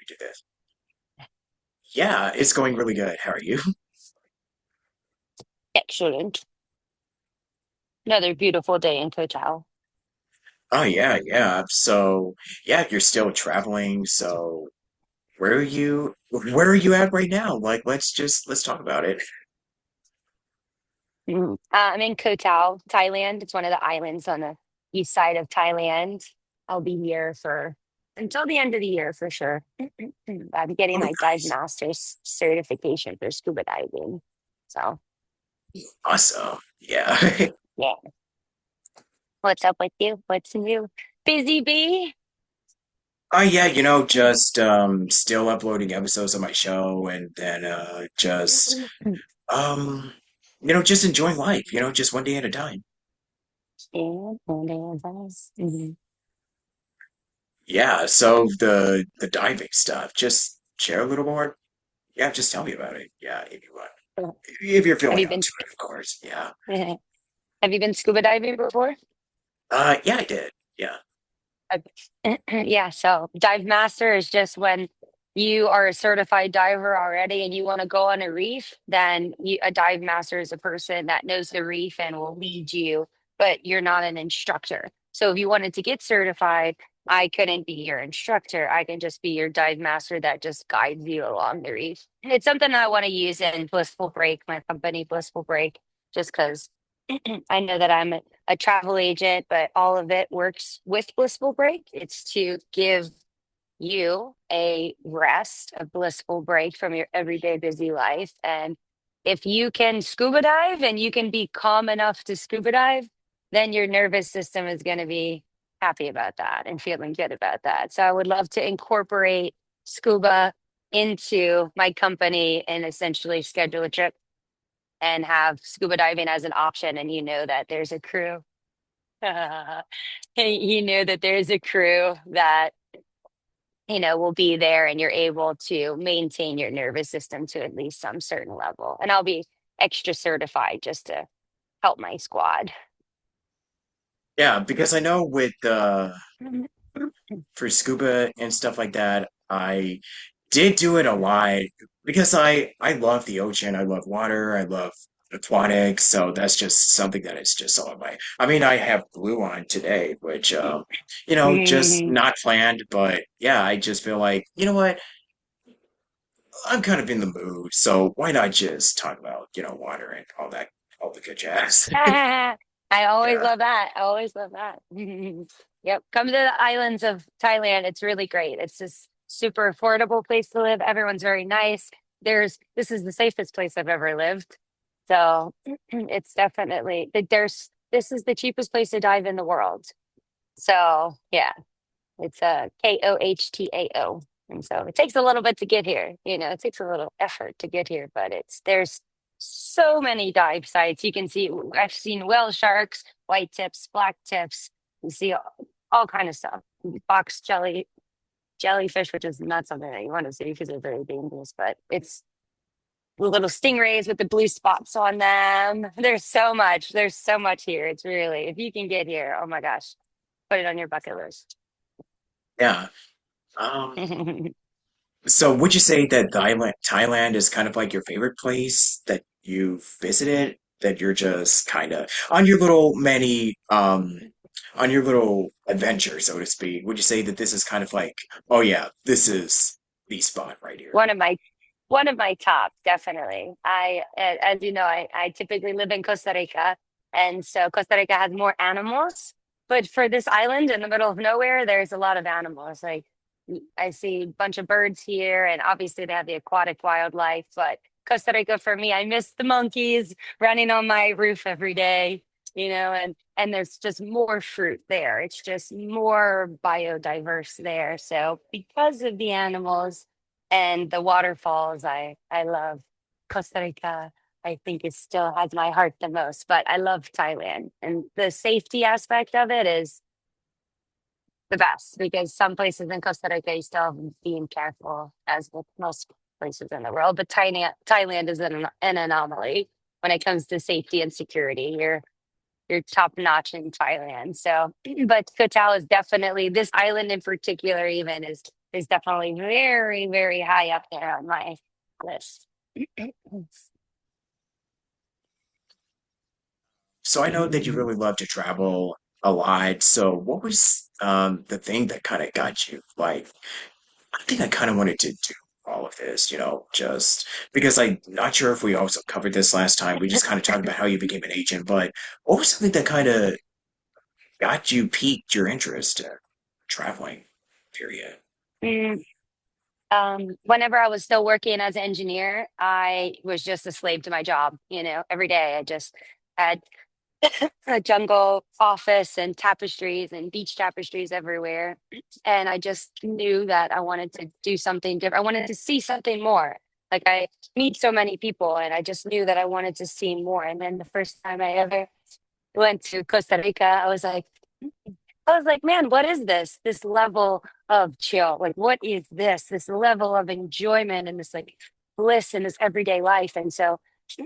do this. Yeah, it's going really good. How are you? Excellent. Another beautiful day in Kotal. Oh yeah, yeah. So yeah, you're still traveling. So where are you at right now? Like let's talk about it. I'm in Kotal, Thailand. It's one of the islands on the east side of Thailand. I'll be here for until the end of the year for sure. I'm getting Oh, my dive nice. master's certification for scuba diving. So, Awesome. Yeah. yeah. What's up with you? What's new? Busy bee? Oh yeah, just still uploading episodes of my show and then just um just enjoying life, just one day at a time. Yeah, one day advice. Yeah, so the diving stuff, just share a little more. Yeah, just tell me about it. Yeah, if you want. If you're Have feeling you up been to it, of course. Yeah. have you been scuba diving before? Yeah, I did. Yeah. Uh, Yeah, so dive master is just when you are a certified diver already and you want to go on a reef, then a dive master is a person that knows the reef and will lead you, but you're not an instructor. So if you wanted to get certified, I couldn't be your instructor. I can just be your dive master that just guides you along the reef. And it's something I want to use in Blissful Break, my company, Blissful Break, just because I know that I'm a travel agent, but all of it works with Blissful Break. It's to give you a rest, a blissful break from your everyday busy life. And if you can scuba dive and you can be calm enough to scuba dive, then your nervous system is going to be happy about that and feeling good about that. So I would love to incorporate scuba into my company and essentially schedule a trip and have scuba diving as an option. And you know that there's a crew. You know that there's a crew that will be there and you're able to maintain your nervous system to at least some certain level. And I'll be extra certified just to help my squad. Yeah, because I know with for scuba and stuff like that, I did do it a lot because I love the ocean, I love water, I love aquatics, so that's just something that is just all my. I mean, I have blue on today, which just Mhm. not planned, but yeah, I just feel like, you know what? I'm kind of in the mood, so why not just talk about, water and all the good jazz. I always Yeah. love that. I always love that. Yep. Come to the islands of Thailand. It's really great. It's just super affordable place to live. Everyone's very nice. This is the safest place I've ever lived. So it's definitely this is the cheapest place to dive in the world. So yeah, it's a Kohtao. And so it takes a little bit to get here. It takes a little effort to get here, but there's so many dive sites. You can see, I've seen whale sharks, white tips, black tips. You see all kind of stuff. Box jellyfish, which is not something that you want to see because they're very dangerous, but it's the little stingrays with the blue spots on them. There's so much. There's so much here. It's really, if you can get here, oh my gosh, put it on your bucket list. Yeah. Um, so would you say that Thailand is kind of like your favorite place that you've visited, that you're just kind of on your little on your little adventure, so to speak? Would you say that this is kind of like, oh yeah, this is the spot right here? One of my one of my top, definitely. As you know, I typically live in Costa Rica, and so Costa Rica has more animals. But for this island in the middle of nowhere, there's a lot of animals. Like I see a bunch of birds here, and obviously they have the aquatic wildlife. But Costa Rica, for me, I miss the monkeys running on my roof every day. And there's just more fruit there. It's just more biodiverse there. So because of the animals and the waterfalls, I love Costa Rica. I think it still has my heart the most, but I love Thailand, and the safety aspect of it is the best because some places in Costa Rica you still have being careful, as with most places in the world. But Thailand is an anomaly when it comes to safety and security. You're top notch in Thailand. So, but Koh Tao is definitely this island in particular. Even is is definitely very, very high up there on my list. So I know that you really love to travel a lot. So what was the thing that kind of got you? Like, I think I kind of wanted to do all of this, just because I'm not sure if we also covered this last time. We just kind of talked about how you became an agent, but what was something that kind of got you, piqued your interest in traveling, period? Mm, Whenever I was still working as an engineer, I was just a slave to my job. Every day I just had a jungle office and tapestries and beach tapestries everywhere. And I just knew that I wanted to do something different. I wanted to see something more. Like I meet so many people and I just knew that I wanted to see more. And then the first time I ever went to Costa Rica, I was like, man, what is this? This level of chill. Like, what is this? This level of enjoyment and this like bliss in this everyday life. And so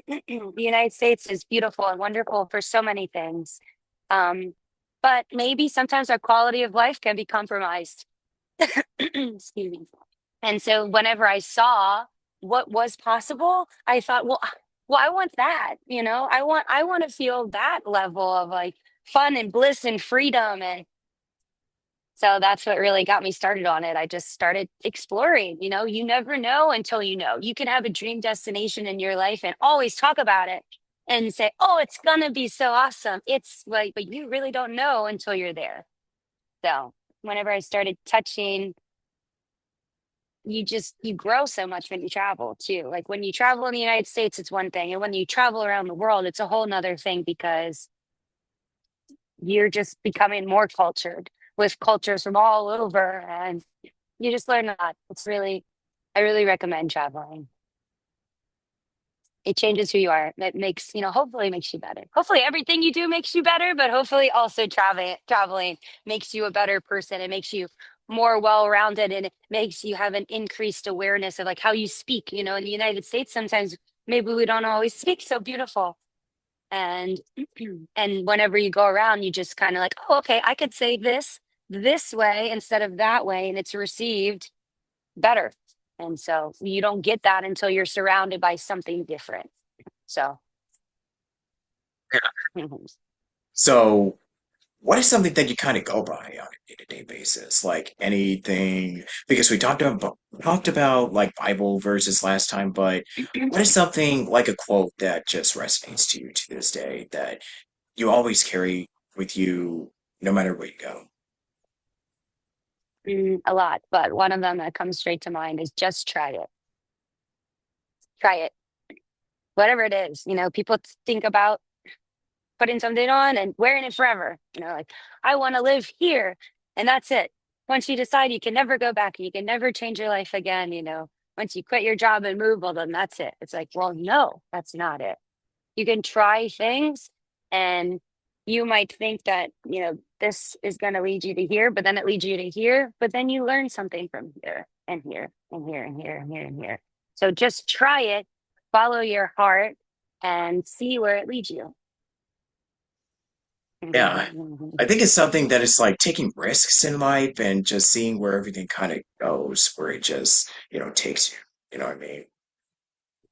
the United States is beautiful and wonderful for so many things. Um, but maybe sometimes our quality of life can be compromised. Excuse me. And so whenever I saw what was possible, I thought, well, I want that, I want to feel that level of like fun and bliss and freedom. And so that's what really got me started on it. I just started exploring. You never know until you know. You can have a dream destination in your life and always talk about it and say, oh, it's going to be so awesome. It's like, but you really don't know until you're there. So whenever I started touching, you grow so much when you travel too. Like when you travel in the United States, it's one thing. And when you travel around the world, it's a whole nother thing because you're just becoming more cultured with cultures from all over. And you just learn a lot. I really recommend traveling. It changes who you are. It makes, hopefully makes you better. Hopefully everything you do makes you better, but hopefully also traveling makes you a better person. It makes you more well-rounded and it makes you have an increased awareness of like how you speak. In the United States, sometimes maybe we don't always speak so beautiful. And and whenever you go around, you just kind of like, oh, okay, I could say this way instead of that way, and it's received better. And so you don't get that until you're surrounded by something different. So, So what is something that you kind of go by on a day-to-day basis? Like anything, because we talked about like Bible verses last time, but what is something like a quote that just resonates to you to this day that you always carry with you no matter where you go? a lot, but one of them that comes straight to mind is just try it. Try it, whatever it is. People think about putting something on and wearing it forever. Like I want to live here, and that's it. Once you decide, you can never go back. You can never change your life again. Once you quit your job and move, well, then that's it. It's like, well, no, that's not it. You can try things, and you might think that this is going to lead you to here, but then it leads you to here, but then you learn something from here and here and here and here and here and here. So just try it, follow your heart, and see where it leads you. Yeah, I think it's something that is like taking risks in life and just seeing where everything kind of goes, where it just, takes you. You know what I mean?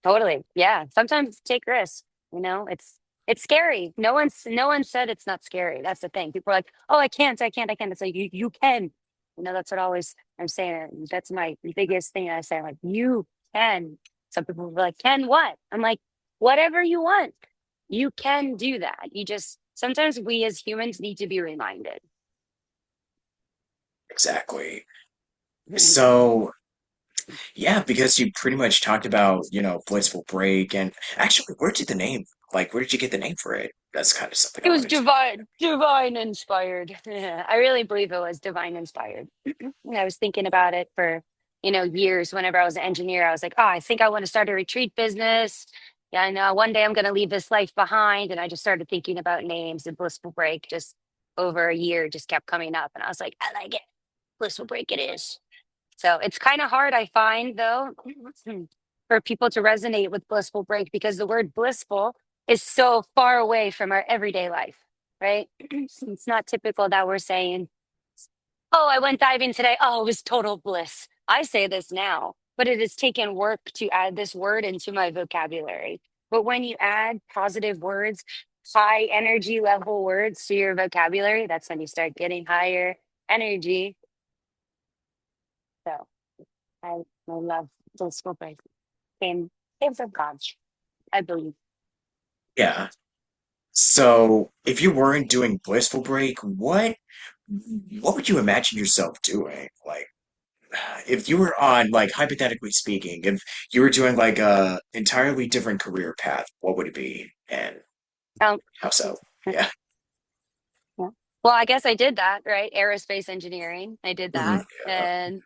Totally. Yeah. Sometimes take risks. It's scary. No one said it's not scary. That's the thing. People are like, oh, I can't. It's like you can. That's what always I'm saying. That's my biggest thing I say. Like, you can. Some people are like, can what? I'm like, whatever you want. You can do that. You just sometimes we as humans need to be reminded. Exactly. So, yeah, because you pretty much talked about, Blissful Break and actually, where did you get the name for it? That's kind of something It I was wanted to know. divine inspired. Yeah, I really believe it was divine inspired. I was thinking about it for, years. Whenever I was an engineer, I was like, oh, I think I want to start a retreat business. Yeah, I know one day I'm going to leave this life behind. And I just started thinking about names, and Blissful Break just over a year just kept coming up. And I was like, I like it. Blissful Break it is. So it's kind of hard, I find, though, for people to resonate with blissful break because the word blissful is so far away from our everyday life, right? It's not typical that we're saying Oh, I went diving today. Oh, it was total bliss. I say this now, but it has taken work to add this word into my vocabulary. But when you add positive words, high energy level words to your vocabulary, that's when you start getting higher energy. So I love those breaks. Came from God, I believe. Yeah. So if you weren't doing Blissful Break, what would you imagine yourself doing? Like if you were on, like, hypothetically speaking, if you were doing like a entirely different career path, what would it be and Um, how so? Yeah. yeah. Well, I guess I did that, right? Aerospace engineering. I did Mhm. that.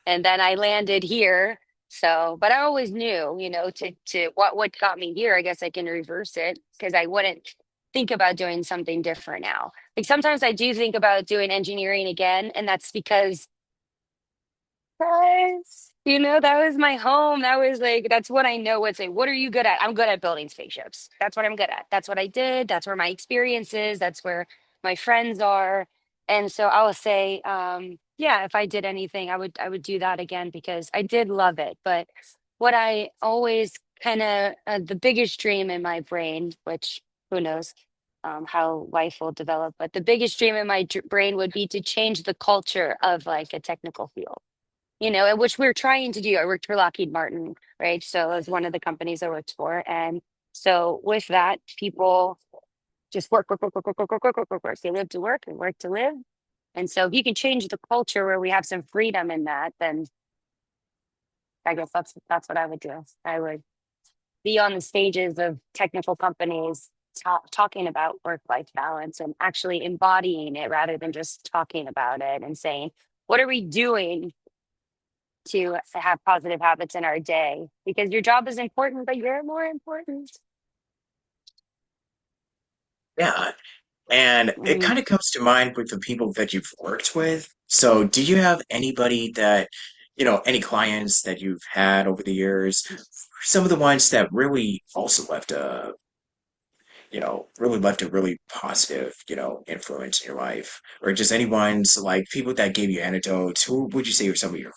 And then I landed here. So, but I always knew, to what got me here, I guess I can reverse it because I wouldn't think about doing something different now. Like sometimes I do think about doing engineering again, and that's because yes. That was my home. That was like, that's what I know. What are you good at? I'm good at building spaceships. That's what I'm good at. That's what I did. That's where my experience is. That's where my friends are. And so I will say, yeah, if I did anything, I would do that again because I did love it. But what I always kind of, the biggest dream in my brain, which who knows, how life will develop, but the biggest dream in my brain would be to change the culture of like a technical field, and which we're trying to do. I worked for Lockheed Martin, right? So it was one of the companies I worked for. And so with that, people just work, work, work, work, work, work, work, work, work, work, work. They live to work and work to live. And so if you can change the culture where we have some freedom in that, then I guess that's what I would do. I would be on the stages of technical companies talking about work-life balance and actually embodying it rather than just talking about it and saying, what are we doing to have positive habits in our day because your job is important, but you're more important. Yeah. And it Mm, kind of comes to mind with the people that you've worked with. So, do you have anybody that, any clients that you've had over the years, some of the ones that really also really left a really positive, influence in your life, or just anyone's like people that gave you anecdotes? Who would you say are some of your,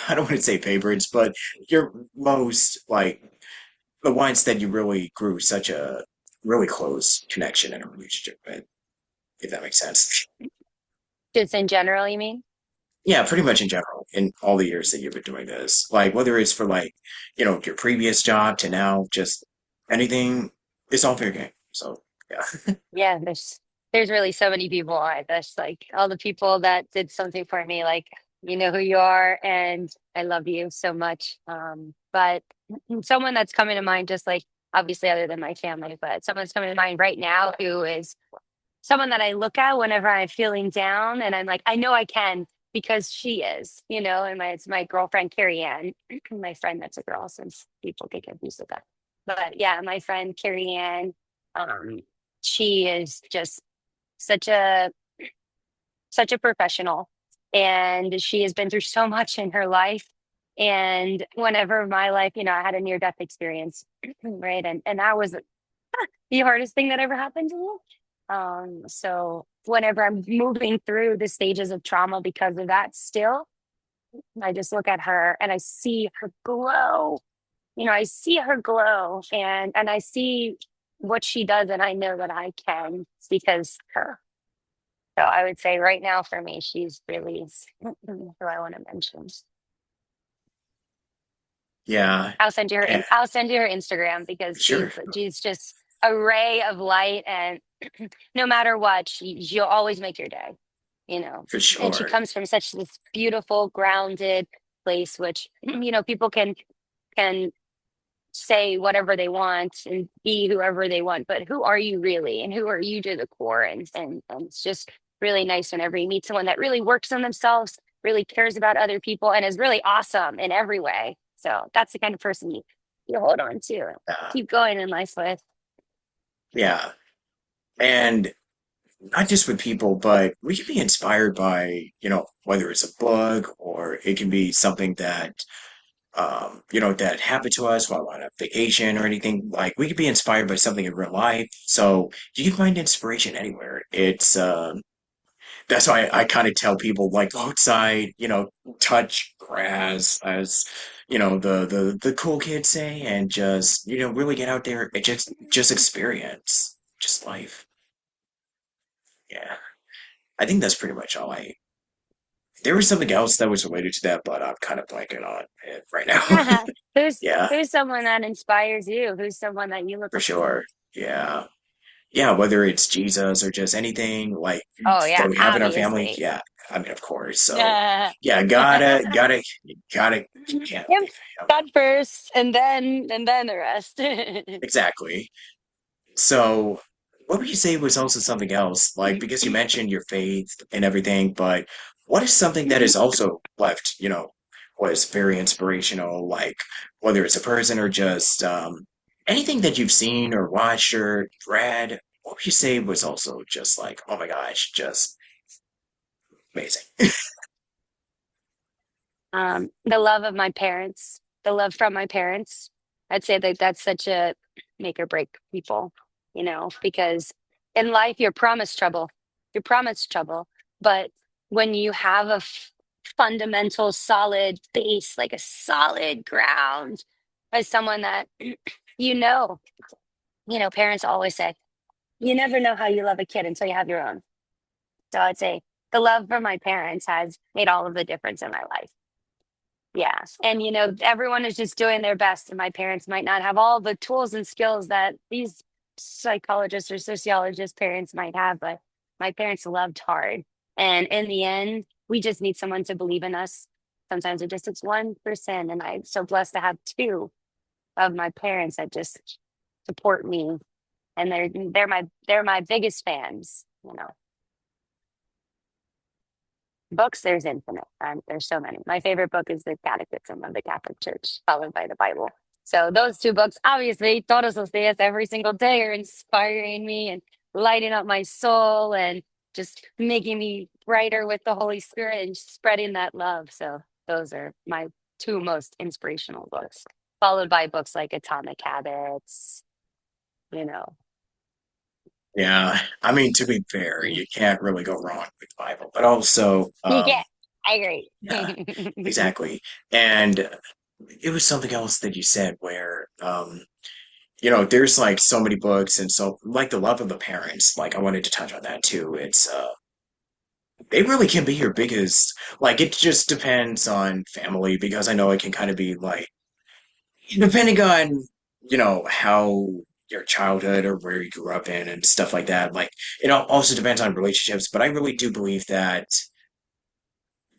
I don't want to say favorites, but your most like the ones that you really grew such a really close connection and a relationship with, if that makes sense? just in general, you mean? Yeah, pretty much in general, in all the years that you've been doing this. Like whether it's for like, your previous job to now, just anything, it's all fair game. So yeah. Yeah, there's really so many people. There's like all the people that did something for me, like you know who you are, and I love you so much. But someone that's coming to mind, just like obviously other than my family, but someone's coming to mind right now who is someone that I look at whenever I'm feeling down and I'm like, I know I can because she is, and it's my girlfriend Carrie Ann, my friend that's a girl since people get confused with that. But yeah, my friend Carrie Ann, um, she is just such a such a professional and she has been through so much in her life. And whenever my life, I had a near death experience, right? And that was the hardest thing that ever happened to me. So whenever I'm moving through the stages of trauma because of that, still, I just look at her and I see her glow. I see her glow and I see what she does, and I know that I can because her. So I would say right now for me, she's really who I want to mention. Yeah. And I'll send you her Instagram because sure, she's just a ray of light, and no matter what, she'll always make your day, you know. for And she sure. comes from such this beautiful, grounded place, which people can say whatever they want and be whoever they want, but who are you really, and who are you to the core? And it's just really nice whenever you meet someone that really works on themselves, really cares about other people, and is really awesome in every way. So that's the kind of person you hold on to, Yeah. keep going in life with. Yeah. And not just with people, but we can be inspired by, whether it's a book or it can be something that happened to us while on a vacation or anything. Like we could be inspired by something in real life. So you can find inspiration anywhere. that's why I kind of tell people like go outside, touch grass as the cool kids say, and just really get out there and just experience just life. Yeah, I think that's pretty much all I. There was something else that was related to that, but I'm kind of blanking on it right now. Who's Yeah, who's someone that inspires you? Who's someone that you look for up to? sure. Yeah. Yeah, whether it's Jesus or just anything like Oh yeah, that we have in our family. obviously. Yeah, I mean, of course. So, Yeah. yeah, gotta, can't Him, leave him. God first, and then the rest. Exactly. So, what would you say was also something else? Like, because you mentioned your faith and everything, but what is something that is also left, was very inspirational, like whether it's a person or just anything that you've seen or watched or read, what would you say was also just like, oh my gosh, just amazing? The love of my parents, the love from my parents. I'd say that that's such a make or break people, because in life you're promised trouble. You're promised trouble. But when you have a fundamental solid base, like a solid ground, as someone that you know, parents always say, you never know how you love a kid until you have your own. So I'd say the love from my parents has made all of the difference in my life. Yeah. And everyone is just doing their best. And my parents might not have all the tools and skills that these psychologists or sociologists parents might have, but my parents loved hard. And in the end, we just need someone to believe in us. Sometimes it just takes one person. And I'm so blessed to have two of my parents that just support me. And they're my biggest fans. Books, there's infinite. There's so many. My favorite book is the Catechism of the Catholic Church, followed by the Bible. So those two books, obviously, todos los días, every single day, are inspiring me and lighting up my soul and just making me brighter with the Holy Spirit and spreading that love. So those are my two most inspirational books, followed by books like Atomic Habits. You know, Yeah, I mean, to be fair, you can't really go wrong with the Bible, but also, you get. I agree. yeah, exactly. And it was something else that you said where, there's like so many books and so like the love of the parents. Like I wanted to touch on that too. It's they really can be your biggest. Like it just depends on family because I know it can kind of be like depending on how your childhood or where you grew up in and stuff like that. Like it also depends on relationships, but I really do believe that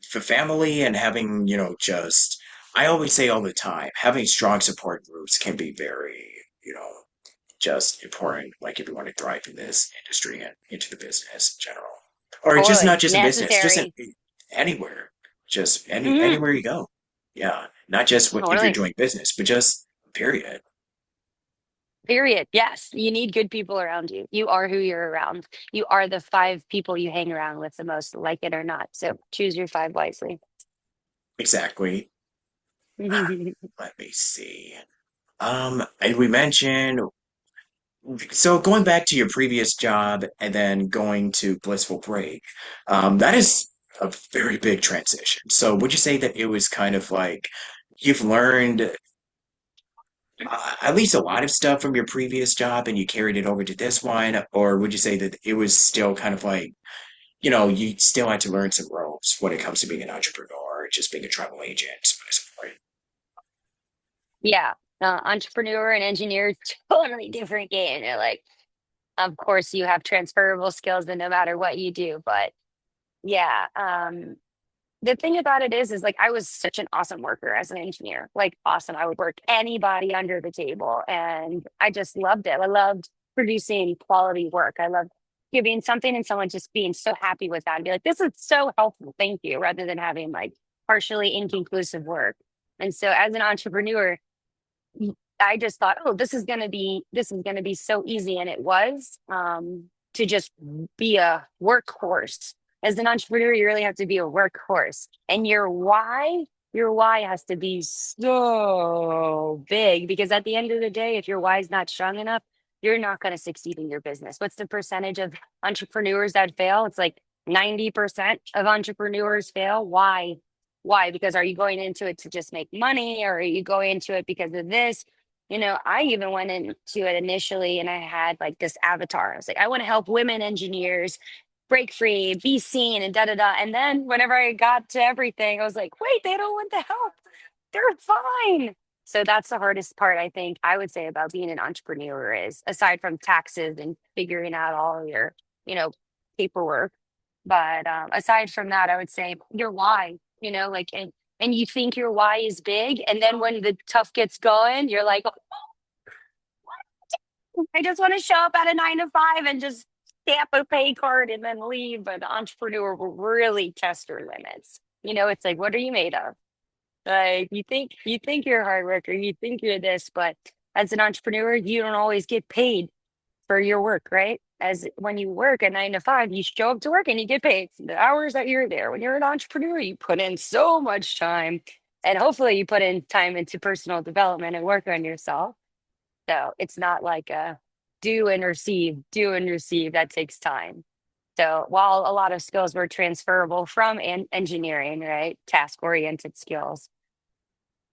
for family and having just I always say all the time having strong support groups can be very you know just important, like if you want to thrive in this industry and into the business in general, or just not Totally just in business, just in necessary. anywhere, just Mhm. anywhere you go. Yeah, not just if you're Totally. doing business, but just period. Period. Yes, you need good people around you. You are who you're around. You are the five people you hang around with the most, like it or not. So choose your five wisely. Exactly. Let me see. And we mentioned so going back to your previous job and then going to Blissful Break, that is a very big transition. So would you say that it was kind of like you've learned at least a lot of stuff from your previous job and you carried it over to this one, or would you say that it was still kind of like, you still had to learn some ropes when it comes to being an entrepreneur, just being a travel agent, so on and so forth? Yeah. Entrepreneur and engineer, totally different game. They're like, of course, you have transferable skills and no matter what you do. But yeah, the thing about it is like I was such an awesome worker as an engineer, like awesome. I would work anybody under the table, and I just loved it. I loved producing quality work. I loved giving something and someone just being so happy with that and be like, "This is so helpful, thank you," rather than having like partially inconclusive work. And so, as an entrepreneur, I just thought, oh, this is gonna be so easy, and it was to just be a workhorse. As an entrepreneur, you really have to be a workhorse, and your why has to be so big because at the end of the day, if your why is not strong enough, you're not going to succeed in your business. What's the percentage of entrepreneurs that fail? It's like 90% of entrepreneurs fail. Why? Why? Because are you going into it to just make money, or are you going into it because of this? I even went into it initially and I had like this avatar. I was like, I want to help women engineers break free, be seen, and da da da. And then whenever I got to everything, I was like, wait, they don't want the help. They're fine. So that's the hardest part, I think, I would say about being an entrepreneur is aside from taxes and figuring out all your, you know, paperwork. But aside from that, I would say your why, like, and you think your why is big. And then when the tough gets going, you're like, I just want to show up at a 9 to 5 and just stamp a pay card and then leave. But the entrepreneur will really test your limits. It's like, what are you made of? Like you think you're a hard worker, you think you're this, but as an entrepreneur, you don't always get paid for your work, right? As when you work at 9 to 5, you show up to work and you get paid for the hours that you're there. When you're an entrepreneur, you put in so much time, and hopefully you put in time into personal development and work on yourself. So it's not like a do and receive. That takes time. So while a lot of skills were transferable from engineering, right, task oriented skills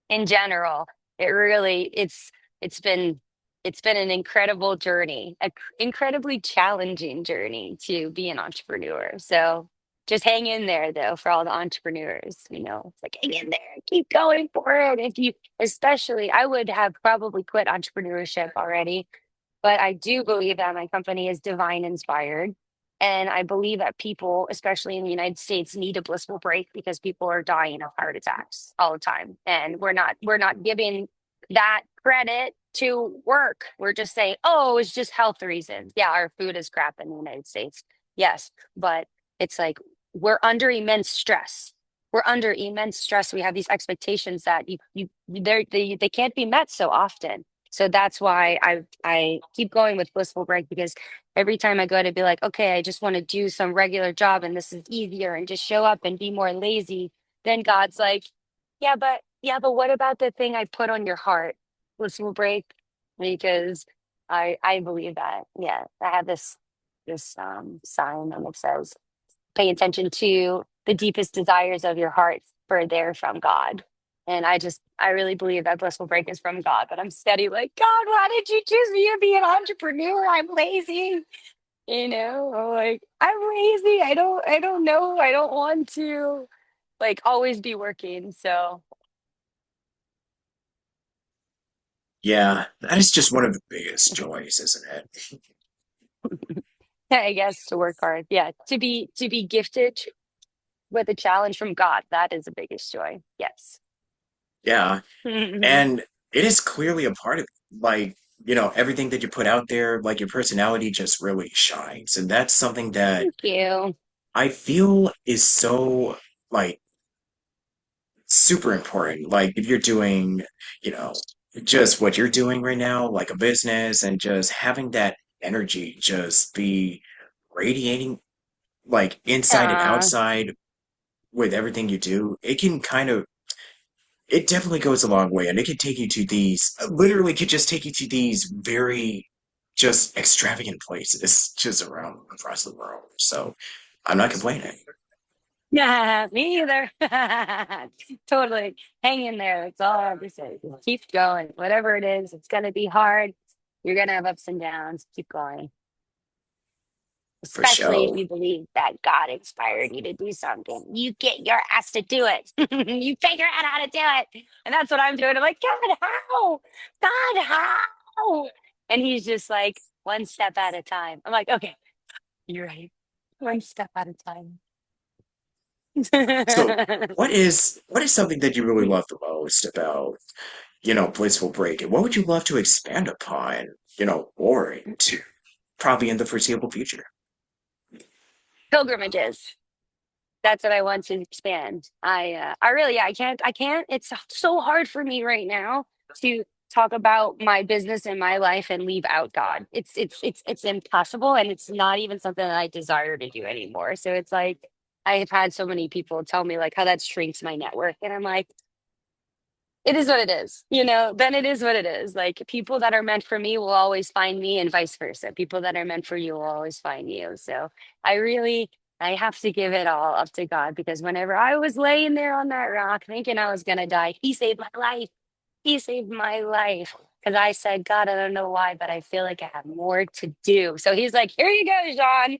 in general, it's been an incredible journey, incredibly challenging journey to be an entrepreneur. So just hang in there though for all the entrepreneurs, it's like hang in there, keep going for it. If you especially I would have probably quit entrepreneurship already, but I do believe that my company is divine inspired. And I believe that people, especially in the United States, need a blissful break because people are dying of heart attacks all the time. And we're not giving that credit to work. We're just saying, oh, it's just health reasons. Yeah, our food is crap in the United States. Yes. But it's like we're under immense stress. We're under immense stress. We have these expectations that they can't be met so often. So that's why I keep going with blissful break because every time I go to be like, okay, I just want to do some regular job and this is easier and just show up and be more lazy. Then God's like, yeah, but what about the thing I put on your heart? Blissful break, because I believe that. Yeah, I have this sign and it says, pay attention to the deepest desires of your heart, for they're from God. And I really believe that blissful break is from God, but I'm steady like, God, why did you choose me to be an entrepreneur? I'm lazy. Or like, I'm lazy. I don't know. I don't want to like always be working. So Yeah, that is just one of the biggest joys, isn't it? I guess to work hard. Yeah. To be gifted with a challenge from God. That is the biggest joy. Yes. Yeah, Thank and it is clearly a part of like, everything that you put out there, like your personality just really shines. And that's something that you. I feel is so like super important. Like if you're doing, you know, just what you're doing right now, like a business and just having that energy just be radiating like inside and Uh, outside with everything you do, it can kind of it definitely goes a long way and it can take you to these literally could just take you to these very just extravagant places just around across the world. So I'm not complaining. Yeah, me either. Totally. Hang in there. That's all I have to say. Just keep going. Whatever it is, it's going to be hard. You're going to have ups and downs. Keep going. For Especially if sure. you believe that God inspired you to do something. You get your ass to do it. You figure out how to do it. And that's what I'm doing. I'm like, God, how? God, how? And he's just like, one step at a time. I'm like, okay, you're right. One step at a time. So what is something that you really love the most about, Blissful Break, and what would you love to expand upon, or to probably in the foreseeable future? Pilgrimages. That's what I want to expand. I really, yeah, I can't. It's so hard for me right now to talk about my business and my life and leave out God. It's impossible, and it's not even something that I desire to do anymore. So it's like I've had so many people tell me like how that shrinks my network, and I'm like, it is what it is, then it is what it is. Like people that are meant for me will always find me and vice versa. People that are meant for you will always find you. So I really, I have to give it all up to God because whenever I was laying there on that rock thinking I was gonna die, He saved my life. He saved my life. Because I said, God, I don't know why, but I feel like I have more to do. So he's like, here you go, Jean.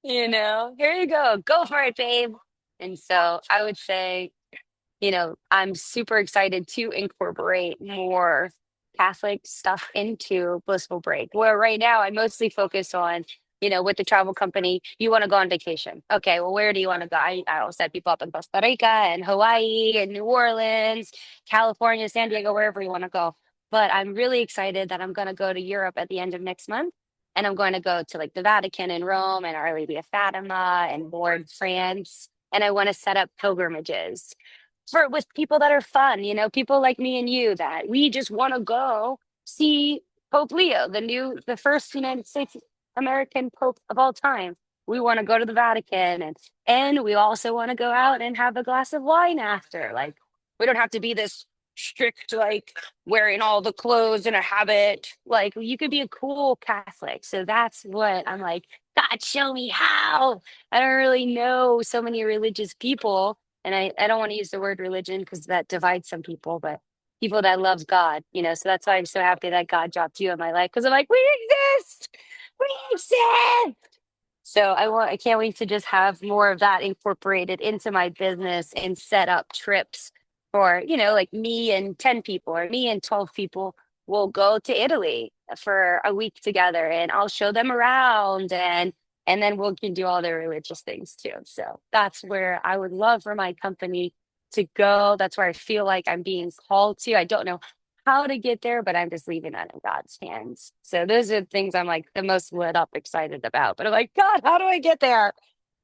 Here you go. Go for it, babe. And so I would say, I'm super excited to incorporate more Catholic stuff into Blissful Break. Where right now I mostly focus on, with the travel company, you want to go on vacation. Okay, well, where do you want to go? I'll set people up in Costa Rica and Hawaii and New Orleans, California, San Diego, wherever you want to go. But I'm really excited that I'm going to go to Europe at the end of next month. And I'm going to go to like the Vatican and Rome and Our Lady of Fatima and Lourdes, France. And I want to set up pilgrimages for with people that are fun, people like me and you that we just want to go see Pope Leo, the first United States American Pope of all time. We want to go to the Vatican and we also want to go out and have a glass of wine after. Like we don't have to be this strict, like wearing all the clothes and a habit. Like you could be a cool Catholic. So that's what I'm like, God, show me how. I don't really know so many religious people and I don't want to use the word religion because that divides some people, but people that love God, so that's why I'm so happy that God dropped you in my life because I'm like, we exist, we exist. So I can't wait to just have more of that incorporated into my business and set up trips for, like me and 10 people or me and 12 people will go to Italy for a week together and I'll show them around and then we can do all the religious things too. So that's where I would love for my company to go. That's where I feel like I'm being called to. I don't know how to get there, but I'm just leaving that in God's hands. So those are the things I'm like the most lit up, excited about. But I'm like, God, how do I get there?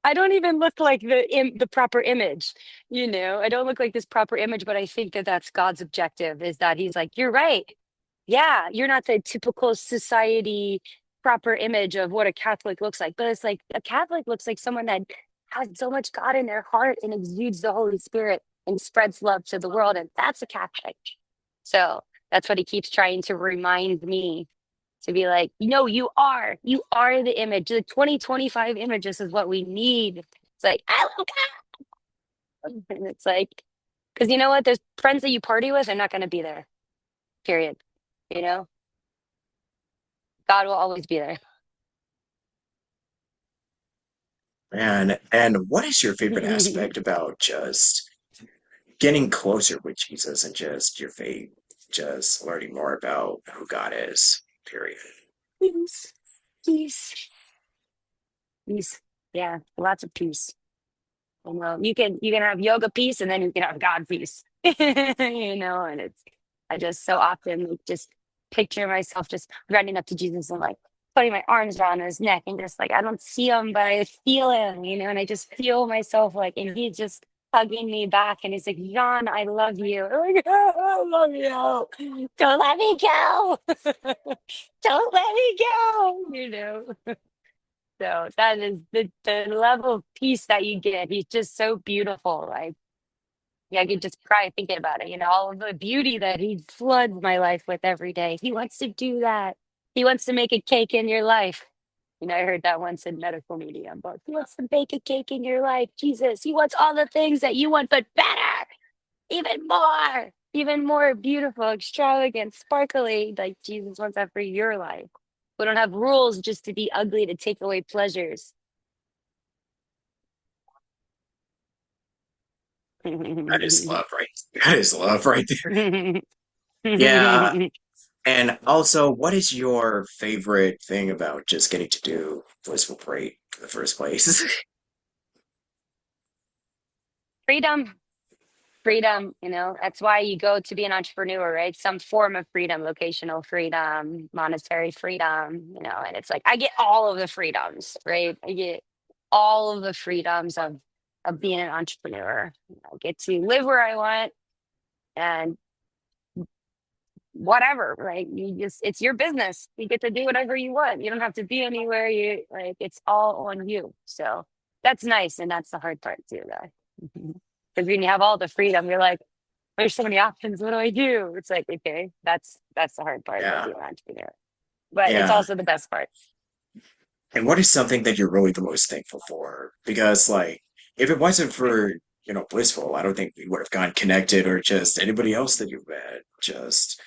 I don't even look like the proper image, I don't look like this proper image, but I think that that's God's objective is that He's like, you're right. Yeah, you're not the typical society proper image of what a Catholic looks like, but it's like a Catholic looks like someone that has so much God in their heart and exudes the Holy Spirit and spreads love to the world, and that's a Catholic. So that's what He keeps trying to remind me to be like, no, you are the image. The 2025 images is what we need. It's like, I love God. And it's like, because you know what? There's friends that you party with are not going to be there, period. You know, God will always be there. And what is your favorite aspect about just getting closer with Jesus and just your faith, just learning more about who God is, period? Peace, peace, peace. Yeah, lots of peace. You can have yoga peace and then you can have God peace. And I just so often like, just picture myself just running up to Jesus and like putting my arms around his neck and just like I don't see him, but I feel him, and I just feel myself like and he's just hugging me back and he's like, John, I love you. I'm like, "Oh, I love you. Don't let me go. Don't let me go. So that is the level of peace that you get. He's just so beautiful. Like, yeah, I could just cry thinking about it. All of the beauty that he floods my life with every day. He wants to do that. He wants to make a cake in your life. I heard that once in medical media, but he wants to bake a cake in your life. Jesus, he wants all the things that you want, but better, even more beautiful, extravagant, sparkly. Like Jesus wants that for your life. We don't have rules just to be ugly to take away pleasures. That is love, right? That is love right there. Yeah. And also, what is your favorite thing about just getting to do blissful parade in the first place? Freedom, freedom, that's why you go to be an entrepreneur, right? Some form of freedom, locational freedom, monetary freedom, and it's like I get all of the freedoms, right? I get all of the freedoms of being an entrepreneur. I get to live where I want and whatever, right? It's your business. You get to do whatever you want. You don't have to be anywhere. You like it's all on you. So that's nice. And that's the hard part too, though. Because when you have all the freedom, you're like, there's so many options. What do I do? It's like, okay, that's the hard part of Yeah. being an entrepreneur. But it's Yeah. also the best part. And what is something that you're really the most thankful for? Because, like, if it wasn't for, Blissful, I don't think we would have gotten connected or just anybody else that you've met, just,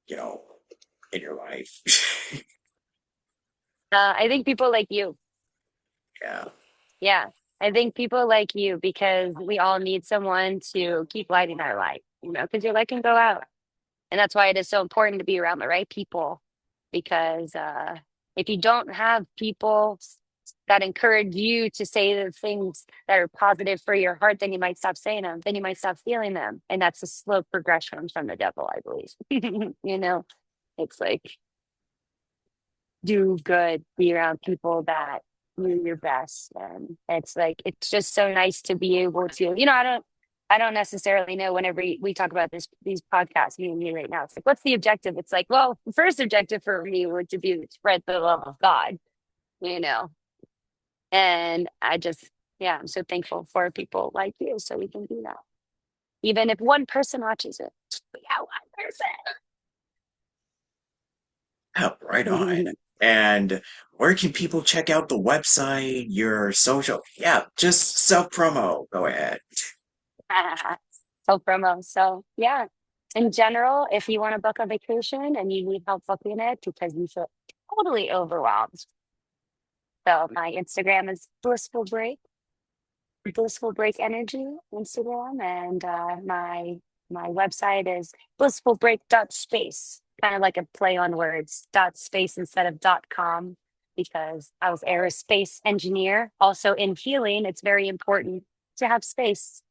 you know, in your life. I think people like you. Yeah. Yeah. I think people like you because we all need someone to keep lighting our light, because your light can go out. And that's why it is so important to be around the right people. Because if you don't have people that encourage you to say the things that are positive for your heart, then you might stop saying them. Then you might stop feeling them. And that's a slow progression from the devil, I believe. It's like do good, be around people that do your best. And it's like it's just so nice to be able to, I don't necessarily know whenever we talk about these podcasts, me and you right now. It's like, what's the objective? It's like, well, the first objective for me would to be to spread the love of God, you know. And I just, yeah, I'm so thankful for people like you so we can do that. Even if one person watches it. Yeah, Oh, right one on. person. And where can people check out the website, your social? Yeah, just self promo. Go ahead. Self promo. So yeah, in general, if you want to book a vacation and you need help booking it because you feel totally overwhelmed, so my Instagram is Blissful Break Energy Instagram, and my website is blissfulbreak.space, kind of like a play on words, dot space instead of dot com, because I was aerospace engineer. Also in healing, it's very important to have space.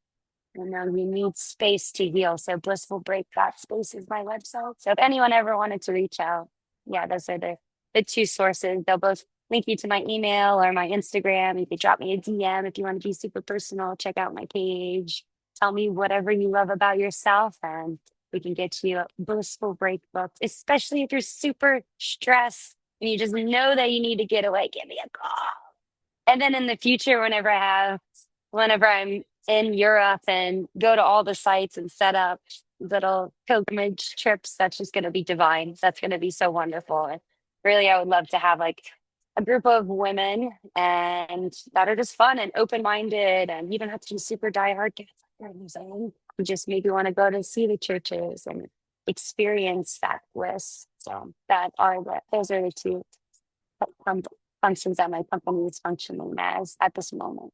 You need space to heal. So Blissful Break Space is my website. So if anyone ever wanted to reach out, yeah, those are the two sources. They'll both link you to my email or my Instagram. You could drop me a DM if you want to be super personal. Check out my page. Tell me whatever you love about yourself, and we can get you a blissful break booked, especially if you're super stressed and you just know that you need to get away. Give me a call. And then in the future, whenever I'm in Europe and go to all the sites and set up little pilgrimage trips, that's just going to be divine. That's going to be so wonderful. And really, I would love to have like a group of women and that are just fun and open-minded, and you don't have to be super diehard. You just maybe want to go to see the churches and experience that bliss. So those are the two fun- functions that my company is functioning as at this moment.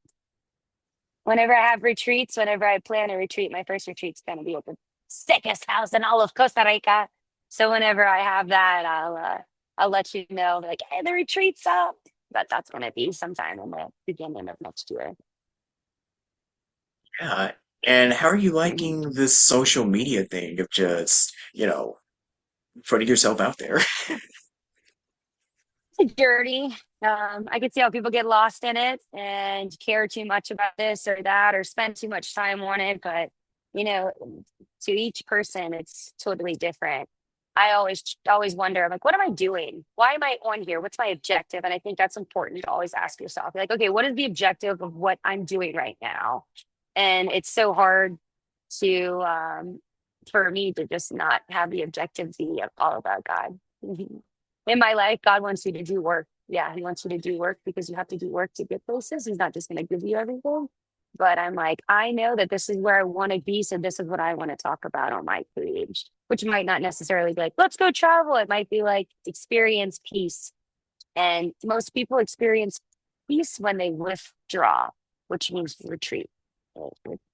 Whenever I have retreats, whenever I plan a retreat, my first retreat's going to be at the sickest house in all of Costa Rica. So whenever I have that, I'll let you know. Like, hey, the retreat's up. But that's going to be sometime in the beginning of next year. Yeah. And how are you Mhm. liking this social media thing of just, putting yourself out there? It's a journey. I can see how people get lost in it and care too much about this or that or spend too much time on it. But, you know, to each person, it's totally different. I always wonder, I'm like, what am I doing? Why am I on here? What's my objective? And I think that's important to always ask yourself. Like, okay, what is the objective of what I'm doing right now? And it's so hard to for me to just not have the objective be all about God. In my life, God wants you to do work. Yeah, He wants you to do work because you have to do work to get places. He's not just going to give you everything. But I'm like, I know that this is where I want to be. So this is what I want to talk about on my page, which might not necessarily be like, let's go travel. It might be like experience peace. And most people experience peace when they withdraw, which means retreat.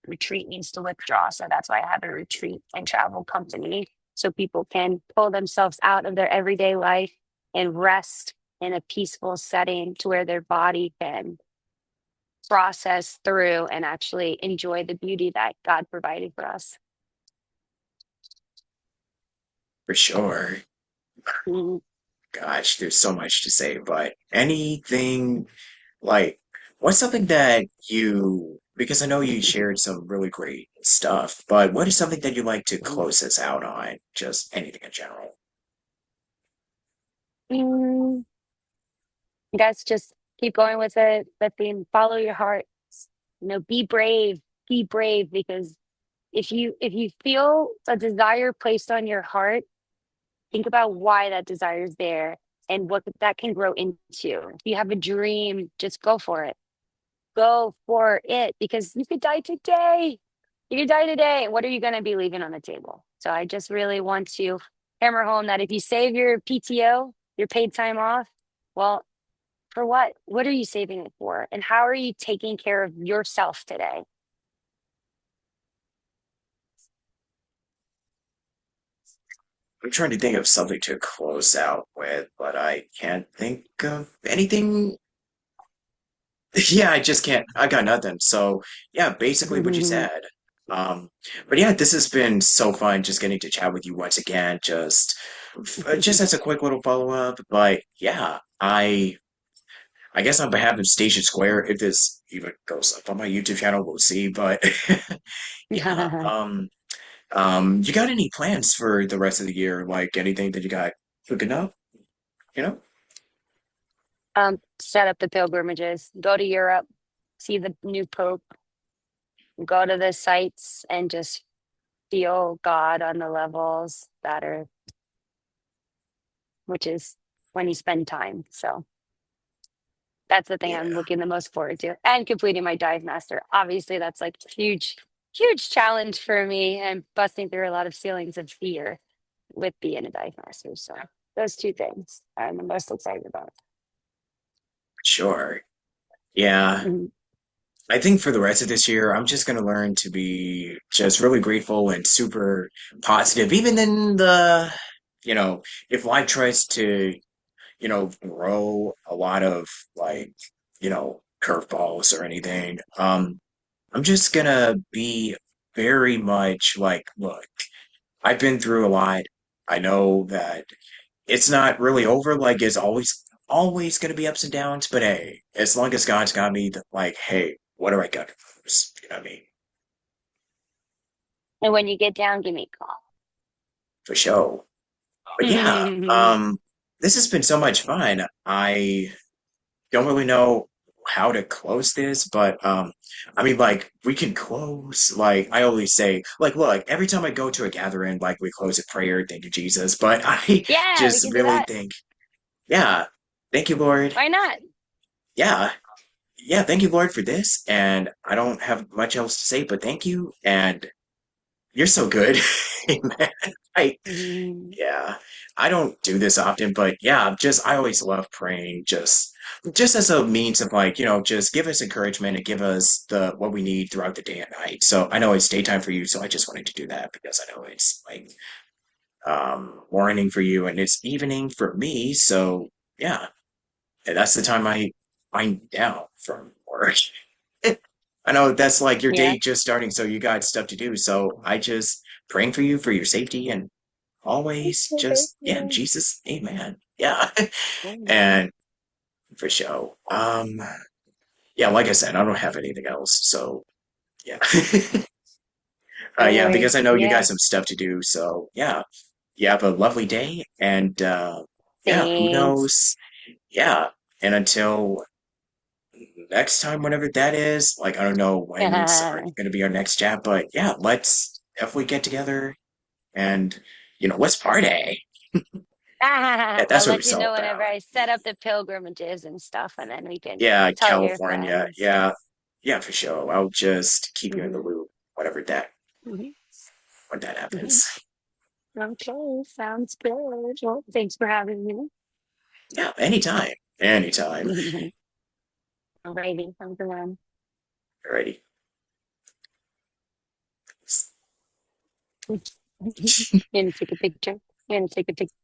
Retreat means to withdraw. So that's why I have a retreat and travel company. So people can pull themselves out of their everyday life and rest in a peaceful setting to where their body can process through and actually enjoy the beauty that God provided for us. For sure. Mhm. Gosh, there's so much to say, but anything like, what's something that because I know you shared some really great stuff, but what is something that you like to close us out on? Just anything in general. Mm, I guess just keep going with it, but then follow your heart. Be brave because if you feel a desire placed on your heart, think about why that desire is there and what that can grow into. If you have a dream, just go for it. Go for it because you could die today. You could die today. What are you going to be leaving on the table? So I just really want to hammer home that if you save your PTO, your paid time off, well, for what? What are you saving it for? And how are you taking care of yourself today? I'm trying to think of something to close out with, but I can't think of anything. Yeah, I just can't. I got nothing. So, yeah, basically what you said. Um, but yeah, this has been so fun just getting to chat with you once again. Just as a quick little follow up. But yeah, I guess on behalf of Station Square, if this even goes up on my YouTube channel, we'll see. But yeah, you got any plans for the rest of the year? Like anything that you got cooking up? You know? Set up the pilgrimages, go to Europe, see the new Pope, go to the sites and just feel God on the levels that are, which is when you spend time. So that's the thing I'm Yeah, looking the most forward to. And completing my dive master. Obviously, that's like huge, huge challenge for me and busting through a lot of ceilings of fear with being a dive master. So those two things I'm the most excited about. sure. Yeah. Mhm. I think for the rest of this year, I'm just gonna learn to be just really grateful and super positive, even in if life tries to, throw a lot of like, curveballs or anything. I'm just gonna be very much like, look, I've been through a lot. I know that it's not really over. Like, it's always gonna be ups and downs. But hey, as long as God's got me, like, hey, what do I got to lose? You know what I mean? And when you get down, give me a call. For sure. But yeah, this has been so much fun. I don't really know how to close this, but I mean, like, we can close. Like, I always say, like, look, every time I go to a gathering, like, we close a prayer, thank you, Jesus. But I Yeah, we just can do really that. think, yeah, thank you, Lord. Why not? Yeah, yeah, thank you, Lord, for this. And I don't have much else to say, but thank you. And you're so good. Amen. I Mhm. Yeah, I don't do this often, but yeah, I always love praying just as a means of like, just give us encouragement and give us the what we need throughout the day and night. So I know it's daytime for you, so I just wanted to do that because I know it's like morning for you and it's evening for me. So yeah, and that's the time I wind down from work. I know that's like your Yeah. day just starting, so you got stuff to do. So I just praying for you for your safety and always just yeah, Jesus, amen. Yeah. Mhm. And for sure. Yeah, like I said, I don't have anything else. So yeah. No Yeah, because I worries. know you got Yeah. some stuff to do. So yeah. You have a lovely day and yeah, who Thanks. knows? Yeah. And until next time, whenever that is, like I don't know when's gonna be our next chat, but yeah, let's definitely get together and let's party. Yeah, I'll that's what let it's you all know whenever about. I set up the pilgrimages and stuff, and then we can Yeah, tell your California. friends. Yeah, yeah, for sure. I'll just keep you in the Hmm. loop, whatever that Hmm. when that Hmm. happens. Okay, sounds good. Well, thanks for having me. Yeah, anytime, anytime. Alrighty, have a good one. Alrighty. You gonna take a picture? You gonna take a picture?